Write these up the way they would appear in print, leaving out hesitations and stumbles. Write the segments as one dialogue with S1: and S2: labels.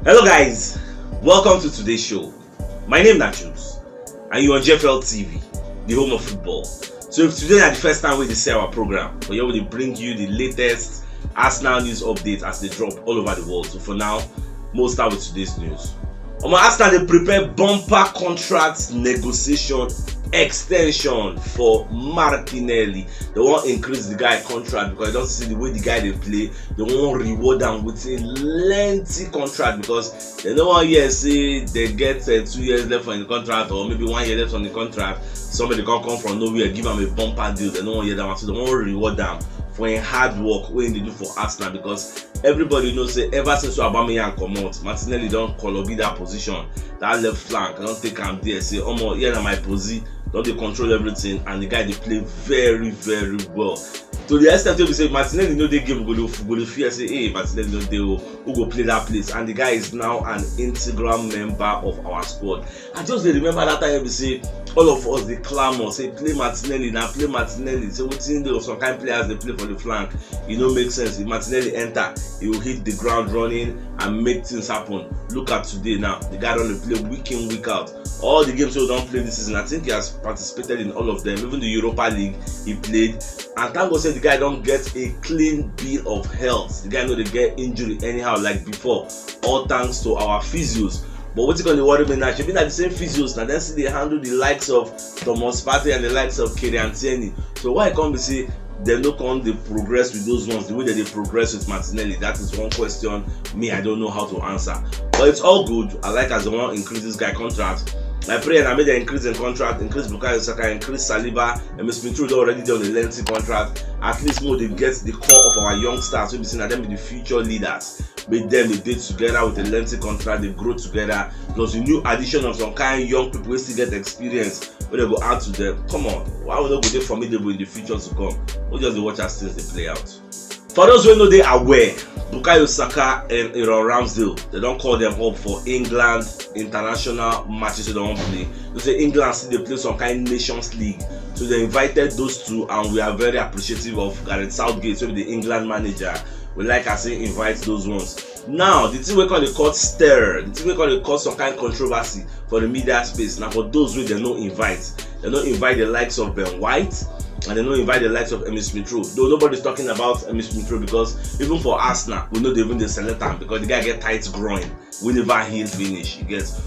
S1: Hello guys, welcome to today's show. My name is CHUKS and you're on JFL TV, the home of football. So if today is the first time we see our program, we will bring you the latest Arsenal news updates as they drop all over the world. So for now, we'll start with today's news. Arsenal, they prepare bumper contract negotiation extension for Martinelli. They won't increase the guy contract because they don't see the way the guy they play. They won't reward them with a lengthy contract because they don't want to say they get 2 years left on the contract or maybe 1 year left on the contract. Somebody can come from nowhere, give them a bumper deal. They don't want to hear that, so they won't reward them for a hard work when they do for Arsenal because everybody knows say ever since Aubameyang come out, Martinelli don't be that position, that left flank. I don't take him there. Say, here na my position. Don't they control everything, and the guy they play very, very well. To the extent we say Martinelli they game go fear say, hey, Martinelli who go play that place, and the guy is now an integral member of our squad. I just remember that time we say all of us they clamor say play Martinelli now, play Martinelli. So we think there some kind of players they play for the flank. Makes sense. If Martinelli enter, he will hit the ground running and make things happen. Look at today now, the guy don't play week in week out. All the games he don't play this season, I think he has participated in all of them. Even the Europa League he played, and thank God said the guy don't get a clean bill of health. The guy know they get injury anyhow like before, all thanks to our physios. But what's going to worry me now? Should be like the same physios now. Then see they handle the likes of Thomas Partey and the likes of Kylian Tierney. So why can't we say they don't come they progress with those ones the way that they progress with Martinelli? That is one question I don't know how to answer. But it's all good. I like as they want to increase this guy contract. I pray and I made an increase in contract, increase Bukayo Saka, increase Saliba, and Mr. Pinto already done a lengthy contract. At least more they get the core of our young stars. So we see that them be the future leaders. Make them they date together with a lengthy contract, they grow together. Plus the new addition of some kind of young people who still get experience when they go out to them. Come on, why would they go there formidable in the future to come? We'll just watch as things they play out. For those who know they are aware, Bukayo Saka and Aaron Ramsdale, they don't call them up for England international matches. They don't play. They say England still they play some kind of Nations League, so they invited those two, and we are very appreciative of Gareth Southgate, so the England manager. We like I say invite those ones. Now the thing we call the court stir, the thing we call the cause some kind of controversy for the media space. Now for those who they don't invite the likes of Ben White. And they don't invite the likes of Emile Smith-Rowe. Though nobody's talking about Emile Smith-Rowe because even for Arsenal, we know they even select him because the guy get tight groin. We never heal finish.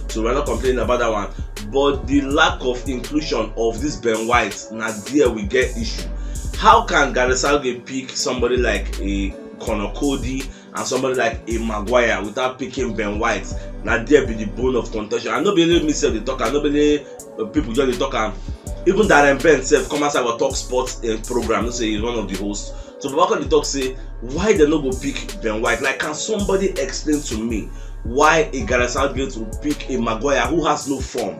S1: So we're not complaining about that one. But the lack of inclusion of this Ben White, now there we get issue. How can Gareth Southgate pick somebody like a Conor Cody and somebody like a Maguire without picking Ben White? Now there be the bone of contention. I know believe me say they talk. I know believe people just talk. Even Darren Ben self come outside our Talk Sports program, let's say he's one of the hosts. So back on the talk say, why they not go pick Ben White? Like, can somebody explain to me why a Gareth Southgate will pick a Maguire who has no form,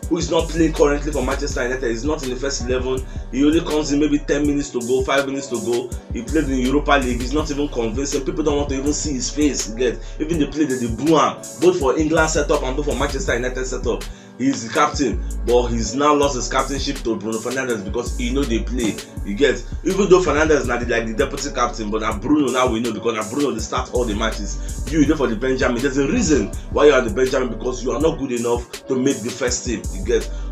S1: who is not playing currently for Manchester United, is not in the first 11, he only comes in maybe 10 minutes to go, 5 minutes to go, he played in the Europa League, he's not even convincing, people don't want to even see his face, even they play the boo him, both for England setup and both for Manchester United setup. He's the captain, but he's now lost his captainship to Bruno Fernandes because he know they play. Even though Fernandes is not like the deputy captain, but now Bruno now we know because now Bruno they start all the matches. You there for the Benjamin. There's a reason why you are the Benjamin because you are not good enough to make the first team.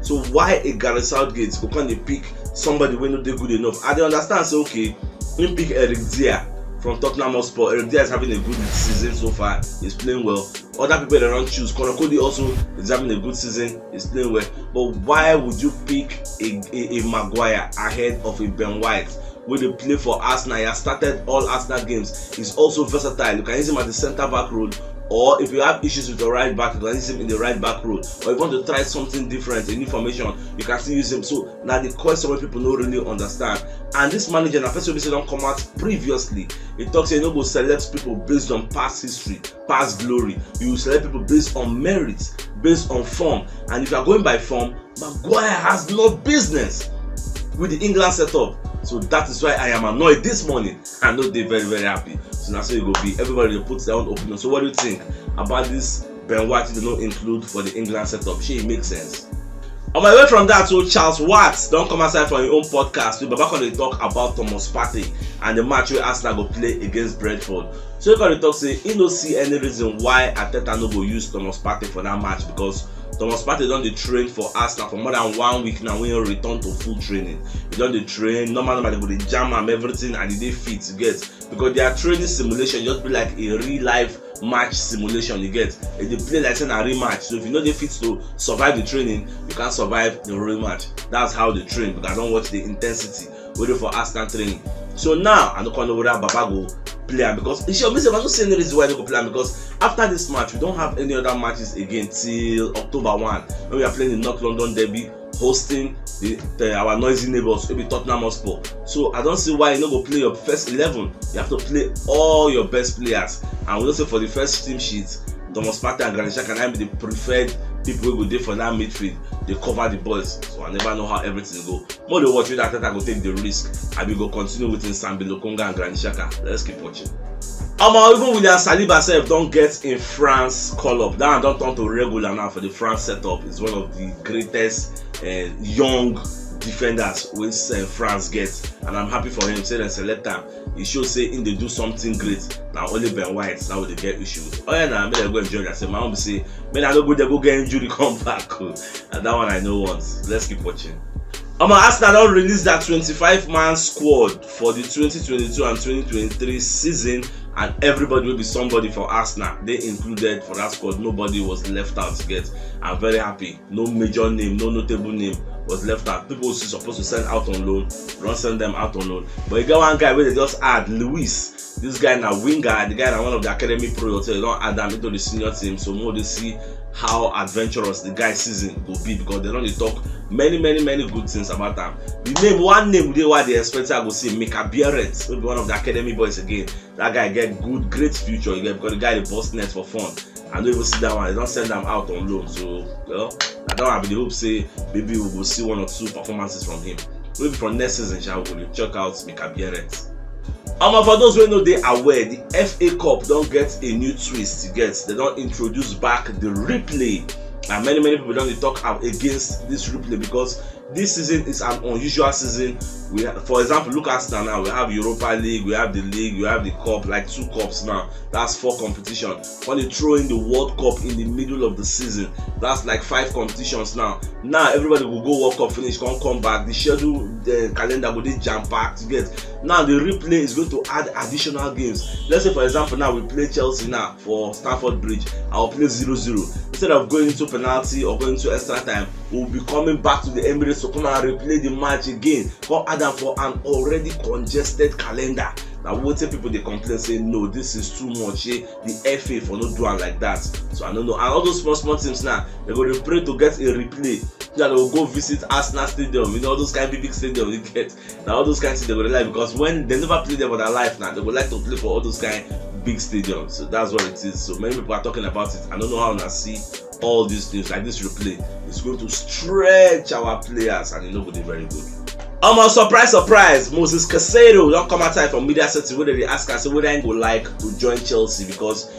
S1: So why a Gareth Southgate go can they pick somebody when not they good enough? I don't understand. So okay, him pick Eric Dier from Tottenham Hotspur. Eric Dier is having a good season so far. He's playing well. Other people they don't choose. Conor Cody also is having a good season. He's playing well. But why would you pick a Maguire ahead of a Ben White? When they play for Arsenal, he has started all Arsenal games. He's also versatile. You can use him at the centre back role. Or if you have issues with the right back, you can use him in the right back role. Or if you want to try something different, a new formation, you can still use him. So now the question where people don't really understand. And this manager, the person who don't come out previously, he talks you know go select people based on past history, past glory. You select people based on merits, based on form. And if you are going by form, Maguire has no business with the England setup. So that is why I am annoyed this morning. I know they're very, very happy. So that's how it will be. Everybody puts their own opinion. So what do you think about this Ben White they don't include for the England setup? It makes sense. On my way from that, so Charles Watts don't come outside for your own podcast. We back on the talk about Thomas Partey and the match where Arsenal go play against Brentford. So he got to talk say he don't see any reason why Arteta no go use Thomas Partey for that match, because Thomas Partey don dey train for Arsenal for more than 1 week now when he return to full training. He don dey train, normal they go dey jam am everything and he dey fit to get, because their training simulation just be like a real life match simulation you get. They play like saying a rematch. So if you know they fit to survive the training, you can't survive the real match. That's how they train, because I don't watch the intensity waiting for Arsenal training. So now I don't know whether Baba go play, because I don't see any reason why they go play, because after this match we don't have any other matches again till October 1 when we are playing the North London Derby, hosting our noisy neighbors, maybe Tottenham Hotspur. So I don't see why you not go play your first 11. You have to play all your best players, and we also for the first team sheet, Thomas Partey and Granit Xhaka can be the preferred people who go there for that midfield. They cover the boys, so I never know how everything go. More than watch, that I go take the risk. I will go continue with Sambi Lokonga and Granit Xhaka. Let's keep watching. Even William Saliba self don't get in France call up. That don't turn to regular now for the France setup. It's one of the greatest young defenders which France gets, and I'm happy for him. Say they select him. He shows say in they do something great. Now only Ben White now they get issues. Oh yeah, now I go enjoy that. Say my mom say, man, I don't go there go get injury come back. And that one I know once. Let's keep watching. Arsenal don't release that 25-man squad for the 2022 and 2023 season, and everybody will be somebody for Arsenal. They included for that squad. Nobody was left out to get. I'm very happy. No major name, no notable name was left out. People were supposed to send out on loan, don't send them out on loan. But you got one guy where they just add Luis. This guy now winger, the guy now one of the academy pro. So they don't add them into the senior team. So more they see how adventurous the guy's season will be, because they don't talk many good things about them. One name they why they expect I go see Mika Biarritz, will be one of the academy boys again. That guy get great future. You get, because the guy they bust nets for fun. I don't even see that one. They don't send them out on loan. So I don't have the hope say maybe we will see 1 or 2 performances from him. Maybe for next season, shall we check out Mika Biarritz. For those who know they aware, the FA Cup don't get a new twist. You get, they don't introduce back the replay, and many people don't talk against this replay, because this season is an unusual season. We have, for example, look at Arsenal now. We have Europa League, we have the league, we have the cup, like 2 cups now. That's 4 competitions. When they throw in the World Cup in the middle of the season, that's like 5 competitions now. Now everybody will go World Cup finish, come back. The schedule, the calendar will be jam packed. You get, now the replay is going to add additional games. Let's say for example now we play Chelsea now for Stamford Bridge. I'll play 0-0. Instead of going into penalty or going to extra time, we'll be coming back to the Emirates to come and replay the match again. Come add them for an already congested calendar. Now we tell people they complain saying no, this is too much. The FA for not doing like that. So I don't know. And all those small teams now, they're going to pray to get a replay. They will go visit Arsenal Stadium, all those kind of big stadiums you get. Now all those kinds of things they will like, because when they never play them for their life now, they would like to play for all those kind of big stadiums. So that's what it is. So many people are talking about it. I don't know how to see all these things like this replay. It's going to stretch our players, and it will be very good. Surprise, Moses Caicedo don't come outside from Media City whether they ask us whether he would like to join Chelsea, because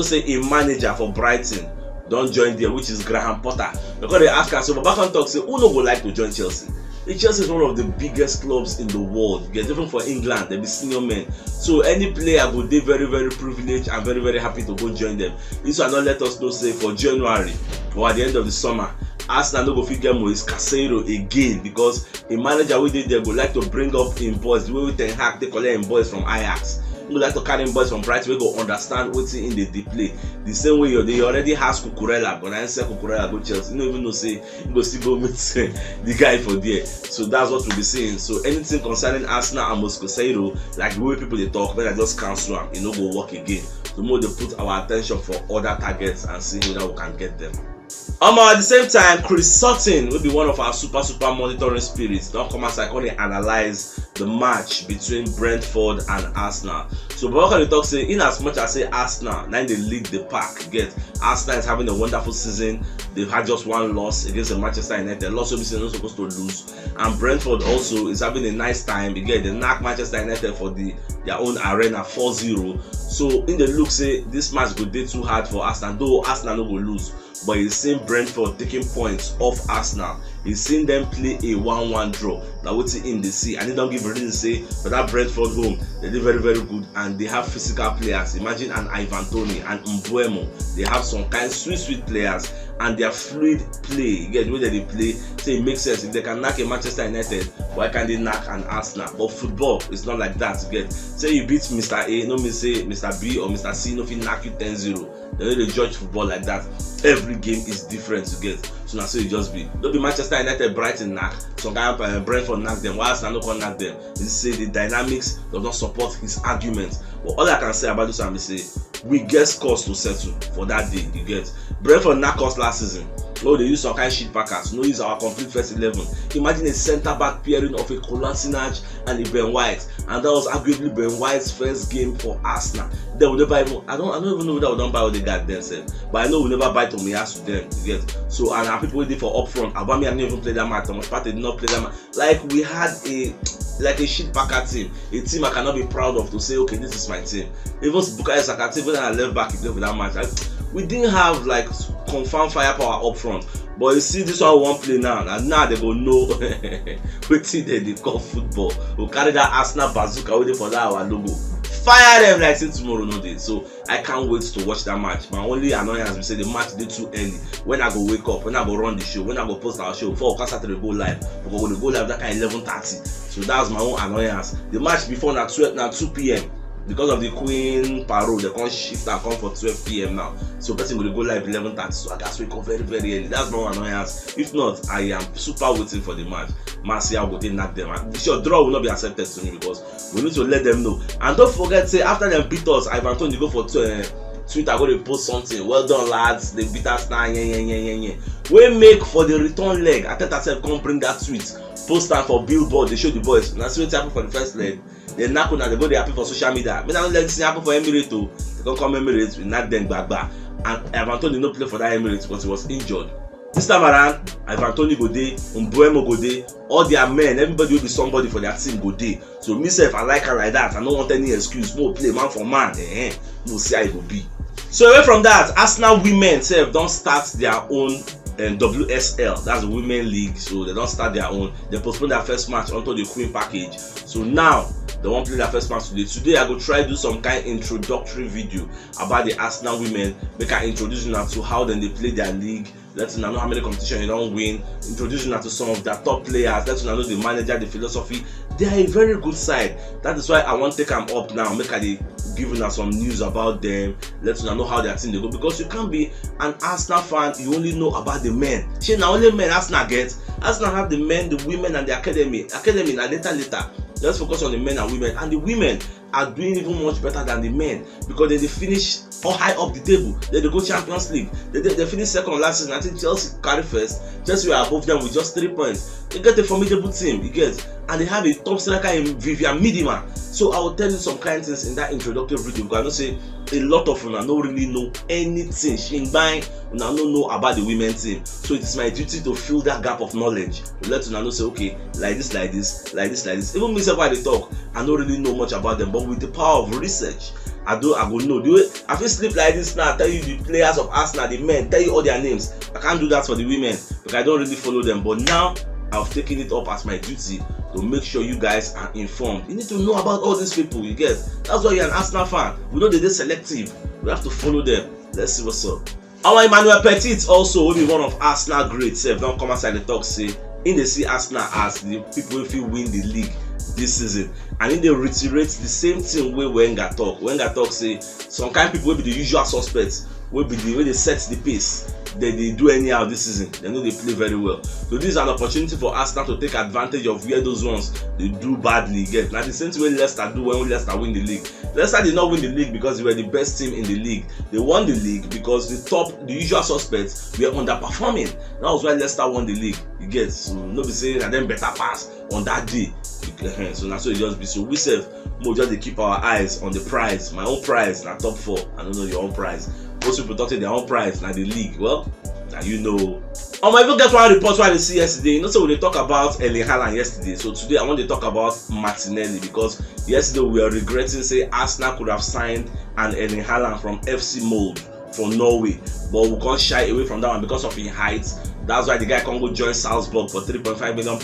S1: say a manager for Brighton don't join there, which is Graham Potter. Because they ask us, so Babakan talk say who no would like to join Chelsea. Chelsea is one of the biggest clubs in the world. You get, even for England, they be senior men. So any player would be very privileged and very happy to go join them. This will not let us know say for January or at the end of the summer, Arsenal no go fit get Moses Caicedo again, because a manager we did there would like to bring up in boys the way we Ten Hag they collect in boys from Ajax. We like to carry in boys from Brighton. We go understand what's in the play. The same way they already has Cucurella, but I say Cucurella go Chelsea. You don't even know say you go still go meet the guy for there. So that's what we'll be saying. So anything concerning Arsenal and Moses Caicedo, like the way people they talk, when I just cancel them, it no go work again. The more they put our attention for other targets and see whether we can get them. At the same time, Chris Sutton will be one of our super monitoring spirits. Don't come outside and analyze the match between Brentford and Arsenal. So Babakan talk say, in as much as say Arsenal, now they lead the pack. Get, Arsenal is having a wonderful season. They've had just 1 loss against the Manchester United. Loss will be not supposed to lose. And Brentford also is having a nice time. Again, they knock Manchester United for their own arena 4-0. So in the look say this match go day too hard for Arsenal, though Arsenal no go lose. But it's same Brentford taking points off Arsenal. He's seen them play a 1-1 draw. Now what's it in the sea? And they don't give a reason to say, but that Brentford home, they did very, very good, and they have physical players. Imagine an Ivan Toney and Mbuemo. They have some kind of sweet players, and their fluid play, you get the way that they play, so it makes sense. If they can knock a Manchester United, why can't they knock an Arsenal? But football is not like that. You get, say you beat Mr. A, no me say Mr. B or Mr. C, no fit knock you 10-0. They don't judge football like that. Every game is different, you get. So now so it just be. Don't be Manchester United, Brighton knock, some kind of Brentford knock them, while Arsenal no can knock them. They say the dynamics does not support his argument. But all I can say about this one is say we get scores to settle for that day, you get. Brentford knock us last season. No, they use some kind of shit packers. No, use our complete first 11. Imagine a centre back pairing of a Kolasinac and a Ben White, and that was arguably Ben White's first game for Arsenal. They will never even. I don't even know whether we don't buy what they got themselves, but I know we never buy Tomiyasu them. You get. So and our people waiting for upfront. Abami didn't even play that match. Thomas Partey did not play that match. Like we had a shit packer team, a team I cannot be proud of to say, okay, this is my team. Even Bukayo Saka team, when I left back, he played for that match. We didn't have like confirmed firepower up front, but you see this one won't play now, and now they go know wetin they call football. We'll carry that Arsenal bazooka waiting for that our logo. Fire them like say tomorrow no day. So I can't wait to watch that match. My only annoyance is say the match did too early. When I go wake up, when I go run the show, when I go post our show, before Saturday go live, because when we go live that kind of 11:30. So that's my own annoyance. The match before now 2 p.m. Because of the Queen parole, they can't shift and come for 12 p.m. now. So person will go live 11:30. So I got to wake up very, very early. That's my annoyance. If not, I am super waiting for the match. Marcia will knock them. Your draw will not be accepted to me because we need to let them know. And don't forget, say after them beat us, Ivan Toney go for Twitter, go to post something. Well done, lads. They beat us now. Yeah. We make for the return leg. I thought I said come bring that tweet. Post time for billboard. They show the boys. That's what happened for the first leg. They knock on and they go, they happy for social media. Me don't let this happen for Emirates too. They can come Emirates, we knock them back. And Ivan Toney did not play for that Emirates because he was injured. This time around, Ivan Toney go there, Mbuemo go there, all their men, everybody will be somebody for their team go there. So myself, I like her like that. I don't want any excuse. More play man for man. We'll see how it will be. So away from that, Arsenal women don't start their own WSL, that's the women league. So they don't start their own. They postpone their first match onto the Queen package. So now they won't play their first match today. Today I go try to do some kind of introductory video about the Arsenal women. Make I introduce you now to how then they play their league. Let you know how many competitions you don't win. Introduce you now to some of their top players. Let you know the manager, the philosophy. They are a very good side. That is why I want to take them up now. Make I give you now some news about them. Let you know how their team they go. Because you can't be an Arsenal fan. You only know about the men. She now only men Arsenal get. Arsenal have the men, the women, and the academy. Academy now later. Let's focus on the men and women. And the women are doing even much better than the men because they finish all high up the table. They go Champions League. They finish second last season. I think Chelsea carry first. Chelsea were above them with just 3 points. They get a formidable team, you get, and they have a top striker in Vivian Miedema. So I will tell you some kind of things in that introductory video because I know say a lot of you don't really know anything. Shingbang, you don't know about the women team. So it is my duty to fill that gap of knowledge. To let you know say okay, like this. Even myself while they talk, I don't really know much about them, but with the power of research, I go know. Do it. I feel sleep like this now. Tell you the players of Arsenal, the men, tell you all their names. I can't do that for the women because I don't really follow them. But now I've taken it up as my duty to make sure you guys are informed. You need to know about all these people. You get. That's why you're an Arsenal fan. We know they're selective. We have to follow them. Let's see what's up. Our Emmanuel Petit also will be one of Arsenal greats. Don't come outside the talk say in they see Arsenal as the people if you win the league this season, and then they reiterate the same thing wey Wenger talk. Wenger talk say some kind of people will be the usual suspects, will be the way they set the pace. They do anyhow this season. They know they play very well. So this is an opportunity for Arsenal to take advantage of where those ones they do badly. Get now the same way Leicester do when Leicester win the league. Leicester did not win the league because they were the best team in the league. They won the league because the usual suspects were underperforming. That was why Leicester won the league. You get, so nobody saying that them better pass on that day. So that's what it just be. So we self more just they keep our eyes on the prize. My own prize na top 4. I don't know your own prize. Most people talk to their own prize na the league. Well, now you know. I even get one report why they see yesterday. You know, so we talk about Erling Haaland yesterday. So today I want to talk about Martinelli because yesterday we were regretting say Arsenal could have signed an Erling Haaland from FC Mold from Norway, but we can't shy away from that one because of his height. That's why the guy can go join Salzburg for £3.5 million.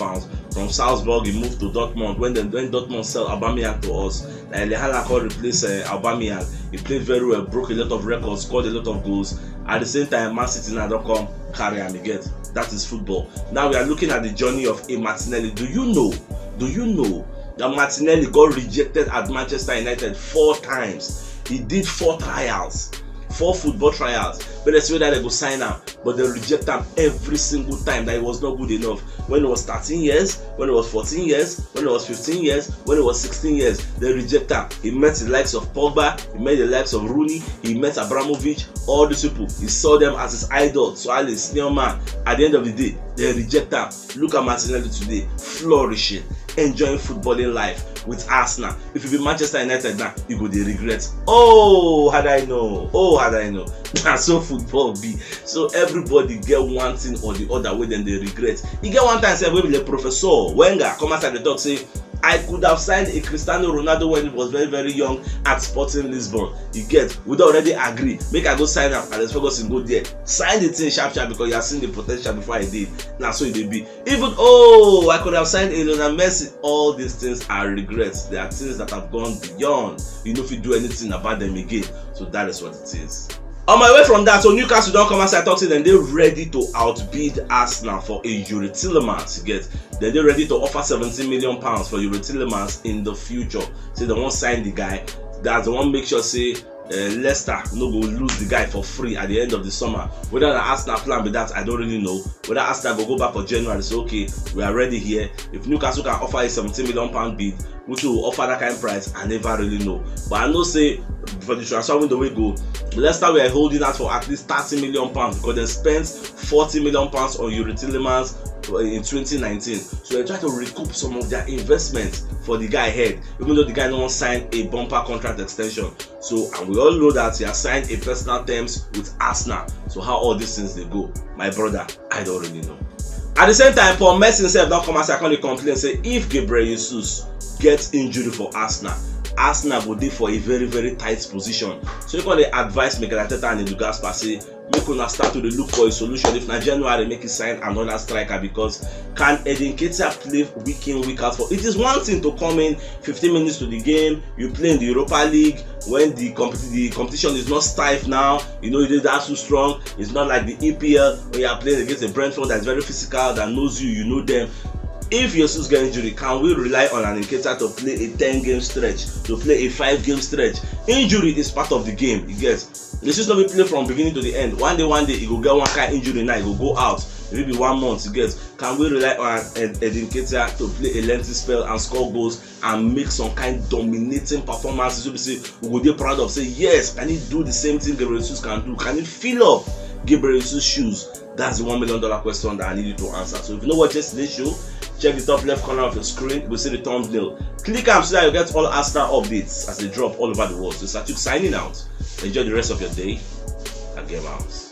S1: From Salzburg, he moved to Dortmund. When Dortmund sell Aubameyang to us, Lehala can replace Aubameyang. He played very well, broke a lot of records, scored a lot of goals. At the same time, Man City now don't come carry him again. That is football. Now we are looking at the journey of A. Martinelli. Do you know that Martinelli got rejected at Manchester United 4 times? He did 4 trials. 4 football trials, but they say that they go sign him, but they reject him every single time that he was not good enough. When he was 13 years, when he was 14 years, when he was 15 years, when he was 16 years, they reject him. He met the likes of Pogba, he met the likes of Rooney, he met Abramovich, all these people. He saw them as his idol, so as a senior man. At the end of the day, they reject him. Look at Martinelli today, flourishing, enjoying footballing life with Arsenal. If you be Manchester United now, you go dey regret. Oh, had I know. That's so football be. So everybody get one thing or the other way, then they regret. You get one time say wey be the Professor Wenger come outside the talk say, I could have signed a Cristiano Ronaldo when he was very, very young at Sporting Lisbon. You get, we don't already agree. Make I go sign up and let's focus and go there. Sign the thing sharp because you have seen the potential before I did. Now so it will be. Even I could have signed a Lionel Messi. All these things are regrets. They are things that have gone beyond. You know if you do anything about them again. So that is what it is. On my way from that, so Newcastle don't come outside talk to them. They're ready to outbid Arsenal for a Yuri Tillemans. You get, then they're ready to offer £17 million for Yuri Tillemans in the future. So they won't sign the guy. That's the one make sure say Leicester no go lose the guy for free at the end of the summer. Whether the Arsenal plan with that, I don't really know. Whether Arsenal go back for January, so okay, we are ready here. If Newcastle can offer a £17 million bid, which will offer that kind of price, I never really know. But I know say for the transfer window we go, Leicester were holding out for at least £30 million because they spent £40 million on Yuri Tillemans in 2019. So they try to recoup some of their investment for the guy head, even though the guy no one signed a bumper contract extension. So, and we all know that he has signed a personal terms with Arsenal. So how all these things they go, my brother, I don't really know. At the same time, Paul Merson himself don't come as I can complain say if Gabriel Jesus gets injured for Arsenal will be for a very, very tight position. So you can advise Mikel Arteta and Edu Gaspar say make una start to look for a solution. If na January, make it sign another striker, because can Edin Ketia play week in, week out for? It is one thing to come in 15 minutes to the game, you play in the Europa League when the competition is not stiff now, you know it is that too strong. It's not like the EPL when you are playing against a Brentford that is very physical, that knows you know them. If Jesus get injury, can we rely on an indicator to play a 10-game stretch, to play a 5-game stretch? Injury is part of the game, you get. Jesus not be play from beginning to the end. One day, he go get one kind of injury now, he go go out. Maybe 1 month, you get. Can we rely on an indicator to play a lengthy spell and score goals and make some kind of dominating performances? So we say we go be proud of, say yes, can he do the same thing Gabriel Jesus can do? Can he fill up Gabriel Jesus' shoes? That's the $1 million question that I need you to answer. So if you know what yesterday's show, check the top left corner of your screen. You will see the thumbnail. Click on so that you get all Arsenal updates as they drop all over the world. So CHUKS signing out. Enjoy the rest of your day and game out.